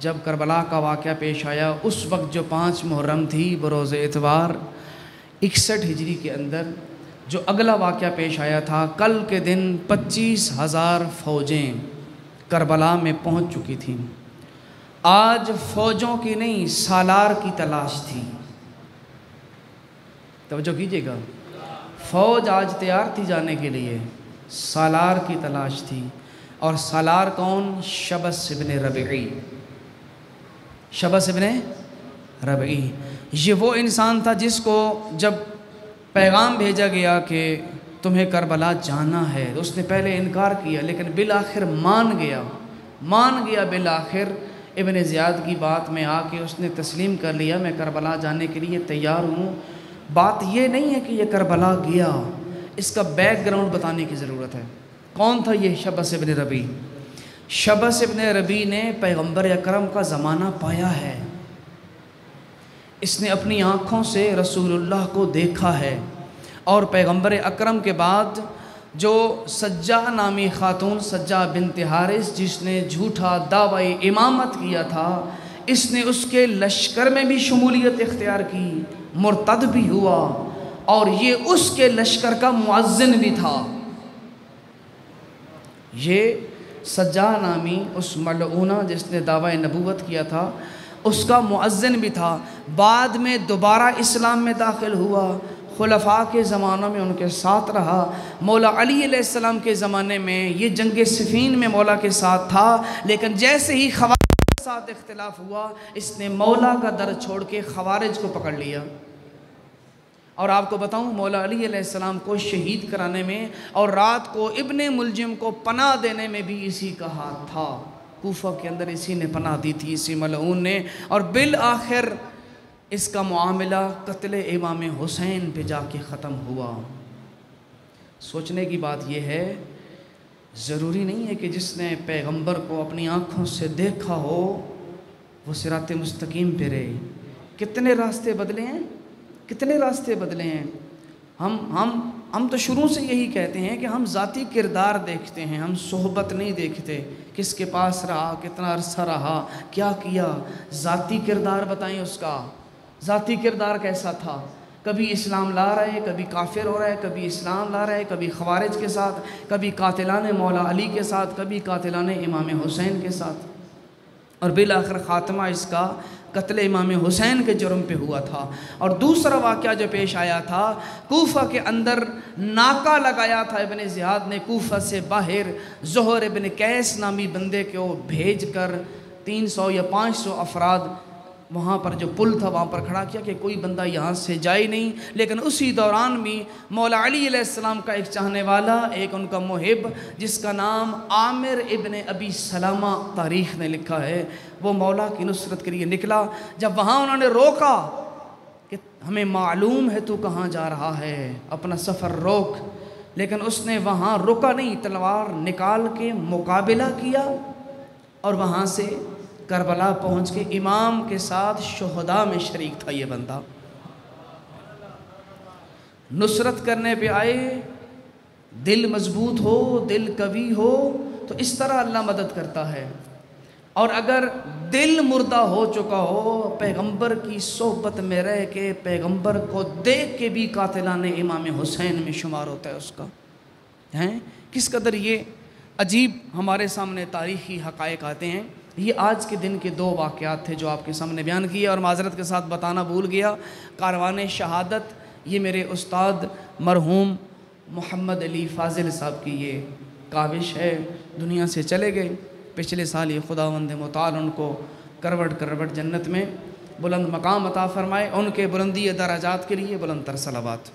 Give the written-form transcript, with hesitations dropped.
جب کربلا کا واقعہ پیش آیا اس وقت جو 5 محرم تھی بروز اتوار 61 ہجری کے اندر جو اگلا واقعہ پیش آیا تھا، کل کے دن 25,000 فوجیں کربلا میں پہنچ چکی تھیں۔ آج فوجوں کی نہیں سالار کی تلاش تھی۔ توجہ کیجئے گا، فوج آج تیار تھی جانے کے لیے، سالار کی تلاش تھی۔ اور سالار کون؟ شبس ابن ربعی۔ شبس ابن ربعی یہ وہ انسان تھا جس کو جب پیغام بھیجا گیا کہ تمہیں کربلا جانا ہے تو اس نے پہلے انکار کیا، لیکن بالآخر مان گیا بالآخر ابن زیاد کی بات میں آ کے اس نے تسلیم کر لیا، میں کربلا جانے کے لیے تیار ہوں۔ بات یہ نہیں ہے کہ یہ کربلا گیا، اس کا بیک گراؤنڈ بتانے کی ضرورت ہے۔ کون تھا یہ شبس ابن ربی؟ شبس ابن ربی نے پیغمبر اکرم کا زمانہ پایا ہے، اس نے اپنی آنکھوں سے رسول اللہ کو دیکھا ہے، اور پیغمبر اکرم کے بعد جو سجا نامی خاتون، سجا بنت حارث، جس نے جھوٹا دعوی امامت کیا تھا، اس نے اس کے لشکر میں بھی شمولیت اختیار کی، مرتد بھی ہوا، اور یہ اس کے لشکر کا مؤذن بھی تھا۔ یہ سجا نامی اس ملعونہ جس نے دعوی نبوت کیا تھا اس کا مؤذن بھی تھا۔ بعد میں دوبارہ اسلام میں داخل ہوا، خلفاء کے زمانوں میں ان کے ساتھ رہا۔ مولا علی علیہ السلام کے زمانے میں یہ جنگ صفین میں مولا کے ساتھ تھا، لیکن جیسے ہی خوارج کے ساتھ اختلاف ہوا اس نے مولا کا در چھوڑ کے خوارج کو پکڑ لیا۔ اور آپ کو بتاؤں، مولا علی علیہ السلام کو شہید کرانے میں اور رات کو ابن ملجم کو پناہ دینے میں بھی اسی کا ہاتھ تھا۔ کوفہ کے اندر اسی نے پناہ دی تھی، اسی ملعون نے، اور بالآخر اس کا معاملہ قتل امام حسین پہ جا کے ختم ہوا۔ سوچنے کی بات یہ ہے، ضروری نہیں ہے کہ جس نے پیغمبر کو اپنی آنکھوں سے دیکھا ہو وہ صراط مستقیم پہ رہے۔ کتنے راستے بدلے ہیں، کتنے راستے بدلے ہیں۔ ہم تو شروع سے یہی کہتے ہیں کہ ہم ذاتی کردار دیکھتے ہیں، ہم صحبت نہیں دیکھتے، کس کے پاس رہا، کتنا عرصہ رہا، کیا کیا۔ ذاتی کردار بتائیں اس کا، ذاتی کردار کیسا تھا۔ کبھی اسلام لا رہا ہے، کبھی کافر ہو رہا ہے، کبھی اسلام لا رہا ہے، کبھی خوارج کے ساتھ، کبھی قاتلان مولا علی کے ساتھ، کبھی قاتلان امام حسین کے ساتھ، اور بالآخر خاتمہ اس کا قتل امام حسین کے جرم پہ ہوا تھا۔ اور دوسرا واقعہ جو پیش آیا تھا، کوفہ کے اندر ناکہ لگایا تھا ابن زیاد نے، کوفہ سے باہر زہر ابن قیس نامی بندے کو بھیج کر 300 یا 500 افراد وہاں پر جو پل تھا وہاں پر کھڑا کیا کہ کوئی بندہ یہاں سے جائے نہیں۔ لیکن اسی دوران بھی مولا علی علیہ السلام کا ایک چاہنے والا، ایک ان کا محب جس کا نام عامر ابن ابی سلامہ تاریخ نے لکھا ہے، وہ مولا کی نصرت کے لیے نکلا۔ جب وہاں انہوں نے روکا کہ ہمیں معلوم ہے تو کہاں جا رہا ہے، اپنا سفر روک، لیکن اس نے وہاں رکا نہیں، تلوار نکال کے مقابلہ کیا، اور وہاں سے کربلا پہنچ کے امام کے ساتھ شہداء میں شریک تھا۔ یہ بندہ نصرت کرنے پہ آئے، دل مضبوط ہو، دل قوی ہو تو اس طرح اللہ مدد کرتا ہے، اور اگر دل مردہ ہو چکا ہو، پیغمبر کی صحبت میں رہ کے پیغمبر کو دیکھ کے بھی قاتلان امام حسین میں شمار ہوتا ہے اس کا۔ ہیں کس قدر یہ عجیب ہمارے سامنے تاریخی حقائق آتے ہیں۔ یہ آج کے دن کے 2 واقعات تھے جو آپ کے سامنے بیان کیے، اور معذرت کے ساتھ بتانا بھول گیا، کاروان شہادت یہ میرے استاد مرحوم محمد علی فاضل صاحب کی یہ کاوش ہے، دنیا سے چلے گئے پچھلے سال۔ یہ خداوند متعال ان کو کروٹ کروٹ جنت میں بلند مقام عطا فرمائے، ان کے بلندی درجات کے لیے بلند تر صلوات۔